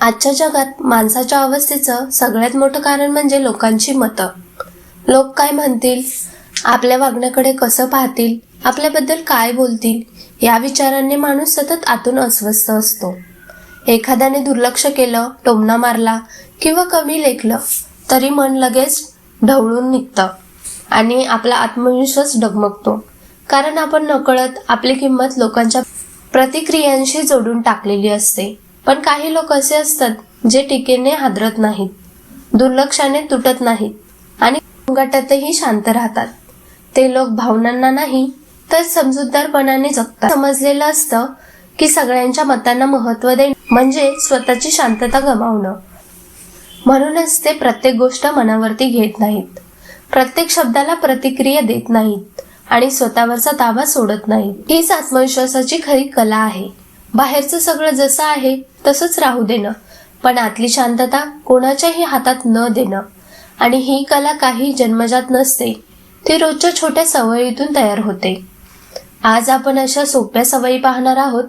आजच्या जगात माणसाच्या अवस्थेचं सगळ्यात मोठं कारण म्हणजे लोकांची मतं. लोक काय म्हणतील, आपल्या वागण्याकडे कसं पाहतील, आपल्याबद्दल काय बोलतील, या विचारांनी माणूस सतत आतून अस्वस्थ असतो. एखाद्याने दुर्लक्ष केलं, टोमणा मारला किंवा कमी लेखलं तरी मन लगेच ढवळून निघतं आणि आपला आत्मविश्वास डगमगतो. कारण आपण नकळत आपली किंमत लोकांच्या प्रतिक्रियांशी जोडून टाकलेली असते. पण काही लोक असे असतात जे टीकेने हादरत नाहीत, दुर्लक्षाने तुटत नाहीत आणि गटातही शांत राहतात. ते लोक भावनांना नाही तर समजूतदारपणाने जगतात. समजलेलं असतं की सगळ्यांच्या मतांना महत्त्व देणं म्हणजे स्वतःची शांतता गमावणं. म्हणूनच ते प्रत्येक गोष्ट मनावरती घेत नाहीत, प्रत्येक शब्दाला प्रतिक्रिया देत नाहीत आणि स्वतःवरचा ताबा सोडत नाहीत. हीच आत्मविश्वासाची खरी कला आहे. बाहेरचं सगळं जसं आहे तसंच राहू देणं, पण आतली शांतता कोणाच्याही हातात न देणं. आणि ही कला काही जन्मजात नसते, ती रोजच्या छोट्या सवयीतून तयार होते. आज आपण अशा सोप्या सवयी पाहणार आहोत,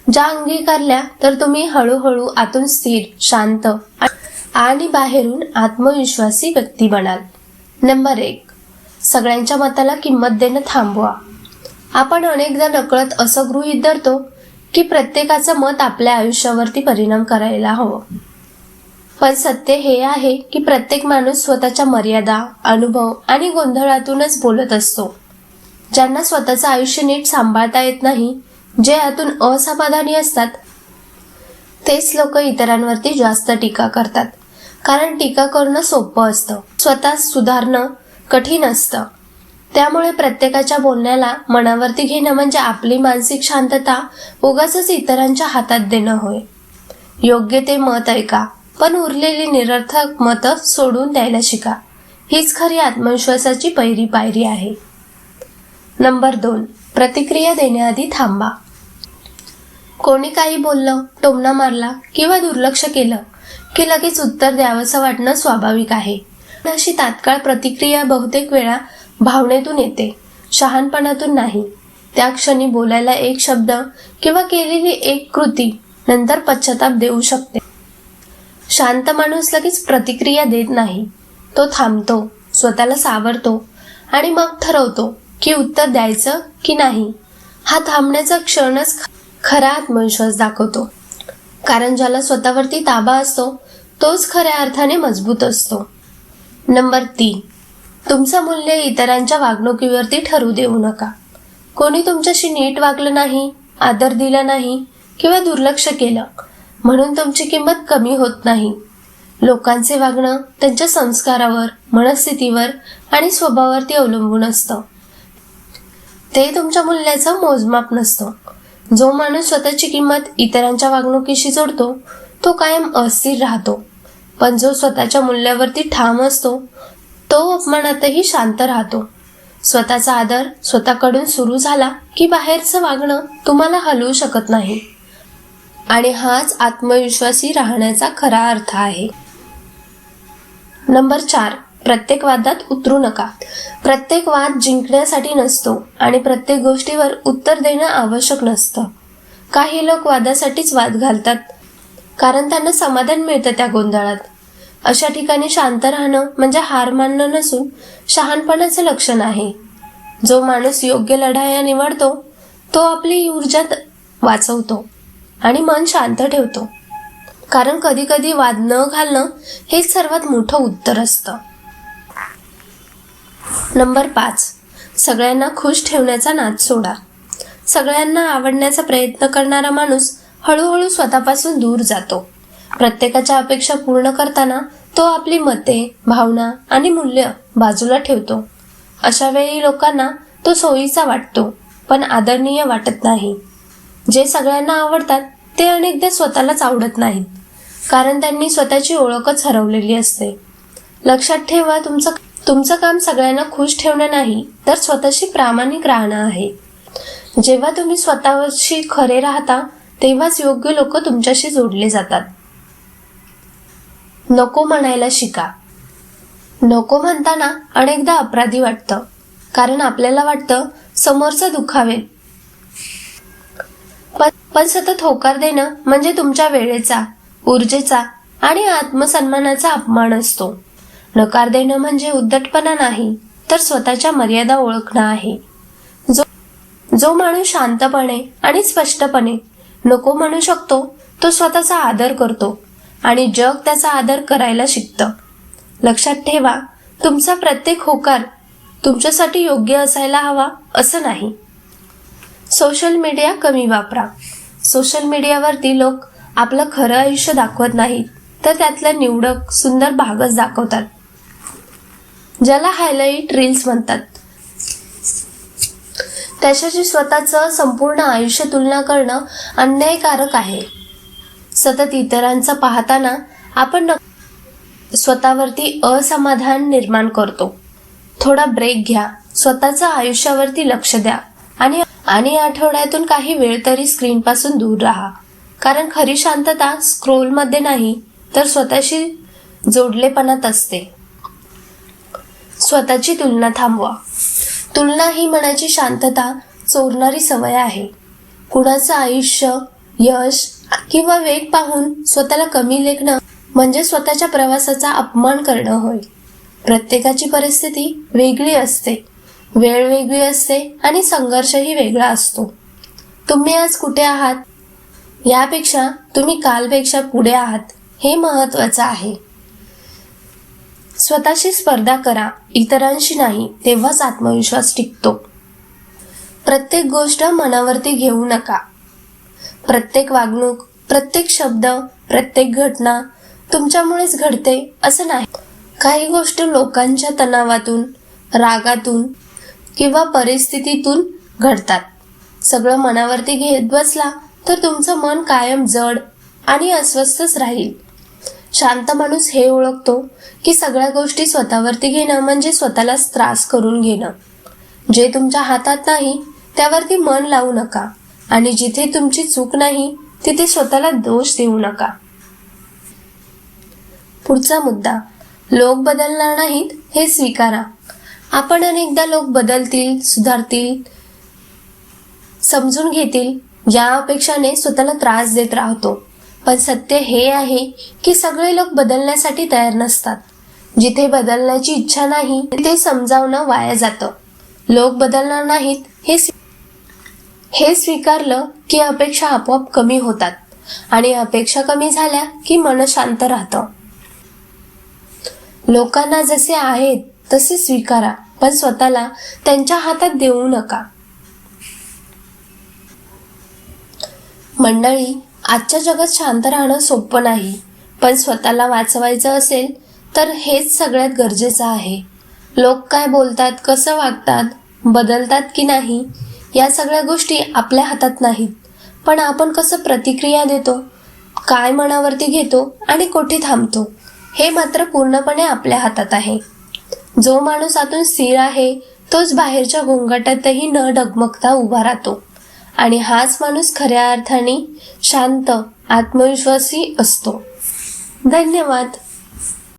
ज्या अंगीकारल्या तर तुम्ही हळूहळू आतून स्थिर, शांत आणि बाहेरून आत्मविश्वासी व्यक्ती बनाल. नंबर 1, सगळ्यांच्या मताला किंमत देणं थांबवा. आपण अनेकदा नकळत असं गृहीत धरतो की प्रत्येकाचं मत आपल्या आयुष्यावरती परिणाम करायला हवं. पण सत्य हे आहे की प्रत्येक माणूस स्वतःच्या मर्यादा, अनुभव आणि गोंधळातूनच बोलत असतो. ज्यांना स्वतःचं आयुष्य नीट सांभाळता येत नाही, जे आतून असमाधानी असतात, तेच लोक इतरांवरती जास्त टीका करतात. कारण टीका करणं सोपं असतं, स्वतः सुधारणं कठीण असतं. त्यामुळे प्रत्येकाच्या बोलण्याला मनावरती घेणं म्हणजे आपली मानसिक शांतता उगाचच इतरांच्या हातात देणं होय. योग्य ते मत ऐका, पण उरलेली निरर्थक मतं सोडून द्यायला शिका. हीच खरी आत्मविश्वासाची पहिली पायरी आहे. नंबर 2, प्रतिक्रिया देण्याआधी थांबा. कोणी काही बोललं, टोमणा मारला किंवा दुर्लक्ष केलं की लगेच उत्तर द्यावंसं वाटणं स्वाभाविक आहे. अशी तात्काळ प्रतिक्रिया बहुतेक वेळा भावनेतून येते, शहाणपणातून नाही. त्या क्षणी बोलायला एक शब्द किंवा केलेली एक कृती नंतर पश्चाताप देऊ शकते. शांत माणूस लगेच प्रतिक्रिया देत नाही, तो थांबतो, स्वतःला सावरतो आणि मग ठरवतो की उत्तर द्यायचं की नाही. हा थांबण्याचा क्षणच खरा आत्मविश्वास दाखवतो. कारण ज्याला स्वतःवरती ताबा असतो तोच खऱ्या अर्थाने मजबूत असतो. नंबर 3, तुमचं मूल्य इतरांच्या वागणुकीवरती ठरवू देऊ नका. कोणी तुमच्याशी नीट वागलं नाही, आदर दिला नाही किंवा दुर्लक्ष केलं म्हणून तुमची किंमत कमी होत नाही. लोकांचे वागणं त्यांच्या संस्कारावर, मनस्थितीवर आणि स्वभावावरती अवलंबून असतं. ते तुमच्या मूल्याचं मोजमाप नसतं. जो माणूस स्वतःची किंमत इतरांच्या वागणुकीशी जोडतो तो कायम अस्थिर राहतो. पण जो स्वतःच्या मूल्यावरती ठाम असतो तो अपमानातही शांत राहतो. स्वतःचा आदर स्वतःकडून सुरू झाला की बाहेरचं वागणं तुम्हाला हलवू शकत नाही. आणि हाच आत्मविश्वासी राहण्याचा खरा अर्थ आहे. नंबर 4, प्रत्येक वादात उतरू नका. प्रत्येक वाद जिंकण्यासाठी नसतो आणि प्रत्येक गोष्टीवर उत्तर देणं आवश्यक नसतं. काही लोक वादासाठीच वाद घालतात कारण त्यांना समाधान मिळतं त्या गोंधळात. अशा ठिकाणी शांत राहणं म्हणजे हार मानणं नसून शहाणपणाचं लक्षण आहे. जो माणूस योग्य लढाया निवडतो तो आपली ऊर्जा वाचवतो आणि मन शांत ठेवतो. कारण कधी कधी वाद न घालणं हेच सर्वात मोठं उत्तर असतं. नंबर 5, सगळ्यांना खुश ठेवण्याचा नाद सोडा. सगळ्यांना आवडण्याचा प्रयत्न करणारा माणूस हळूहळू स्वतःपासून दूर जातो. प्रत्येकाच्या अपेक्षा पूर्ण करताना तो आपली मते, भावना आणि मूल्य बाजूला ठेवतो. अशा वेळी लोकांना तो सोयीचा वाटतो पण आदरणीय वाटत नाही. जे सगळ्यांना आवडतात ते अनेकदा स्वतःलाच आवडत नाहीत कारण त्यांनी स्वतःची ओळखच हरवलेली असते. लक्षात ठेवा, तुमचं काम सगळ्यांना खुश ठेवणं नाही तर स्वतःशी प्रामाणिक राहणं आहे. जेव्हा तुम्ही स्वतःशी खरे राहता तेव्हाच योग्य लोक तुमच्याशी जोडले जातात. नको म्हणायला शिका. नको म्हणताना अनेकदा अपराधी वाटतं कारण आपल्याला वाटतं समोरचं दुखावेल. पण सतत होकार देणं म्हणजे तुमच्या वेळेचा, ऊर्जेचा आणि आत्मसन्मानाचा अपमान असतो. नकार देणं म्हणजे उद्धटपणा नाही, तर स्वतःच्या मर्यादा ओळखणं आहे. जो माणूस शांतपणे आणि स्पष्टपणे नको म्हणू शकतो, तो स्वतःचा आदर करतो आणि जग त्याचा आदर करायला शिकतं. लक्षात ठेवा, तुमचा प्रत्येक होकार तुमच्यासाठी योग्य असायला हवा असं नाही. सोशल मीडिया कमी वापरा. सोशल मीडियावरती लोक आपलं खरं आयुष्य दाखवत नाहीत, तर त्यातल्या निवडक सुंदर भागच दाखवतात, ज्याला हायलाइट रील्स म्हणतात. त्याच्याशी स्वतःचं संपूर्ण आयुष्य तुलना करणं अन्यायकारक आहे. सतत इतरांचं पाहताना आपण स्वतःवरती असमाधान निर्माण करतो. थोडा ब्रेक घ्या, स्वतःच्या आयुष्यावरती लक्ष द्या आणि आठवड्यातून काही वेळ तरी स्क्रीनपासून दूर राहा. कारण खरी शांतता स्क्रोलमध्ये नाही, तर स्वतःशी जोडलेपणात असते. स्वतःची तुलना थांबवा. तुलना ही मनाची शांतता चोरणारी सवय आहे. कुणाचं आयुष्य, यश किंवा वेग पाहून स्वतःला कमी लेखणं म्हणजे स्वतःच्या प्रवासाचा अपमान करणं होय. प्रत्येकाची परिस्थिती वेगळी असते, वेळ वेगळी असते आणि संघर्षही वेगळा असतो. तुम्ही आज कुठे आहात यापेक्षा तुम्ही कालपेक्षा पुढे आहात हे महत्त्वाचं आहे. स्वतःशी स्पर्धा करा, इतरांशी नाही, तेव्हाच आत्मविश्वास टिकतो. प्रत्येक गोष्ट मनावरती घेऊ नका. प्रत्येक वागणूक, प्रत्येक शब्द, प्रत्येक घटना तुमच्यामुळेच घडते असं नाही. काही गोष्टी लोकांच्या तणावातून, रागातून किंवा परिस्थितीतून घडतात. सगळं मनावरती घेत बसला तर तुमचं मन कायम जड आणि अस्वस्थच राहील. शांत माणूस हे ओळखतो की सगळ्या गोष्टी स्वतःवरती घेणं म्हणजे स्वतःलाच त्रास करून घेणं. जे तुमच्या हातात नाही त्यावरती मन लावू नका आणि जिथे तुमची चूक नाही तिथे स्वतःला दोष देऊ नका. पुढचा मुद्दा, लोक बदलणार नाहीत हे स्वीकारा. आपण अनेकदा लोक बदलतील, सुधारतील, समजून घेतील या अपेक्षाने स्वतःला त्रास देत राहतो. पण सत्य हे आहे की सगळे लोक बदलण्यासाठी तयार नसतात. जिथे बदलण्याची इच्छा नाही तिथे समजावणं वाया जातं. लोक बदलणार नाहीत हे स्वीकारलं की अपेक्षा आपोआप कमी होतात आणि अपेक्षा कमी झाल्या की मन शांत राहतं. लोकांना जसे आहेत तसे स्वीकारा, पण स्वतःला त्यांच्या हातात देऊ नका. मंडळी, आजच्या जगात शांत राहणं सोपं नाही, पण स्वतःला वाचवायचं असेल तर हेच सगळ्यात गरजेचं आहे. लोक काय बोलतात, कसं वागतात, बदलतात की नाही या सगळ्या गोष्टी आपल्या हातात नाहीत, पण आपण कसं प्रतिक्रिया देतो, काय मनावरती घेतो आणि कुठे थांबतो हे मात्र पूर्णपणे आपल्या हातात आहे. जो माणूस आतून स्थिर आहे तोच बाहेरच्या गोंगाटातही न डगमगता उभा राहतो आणि हाच माणूस खऱ्या अर्थाने शांत, आत्मविश्वासी असतो. धन्यवाद.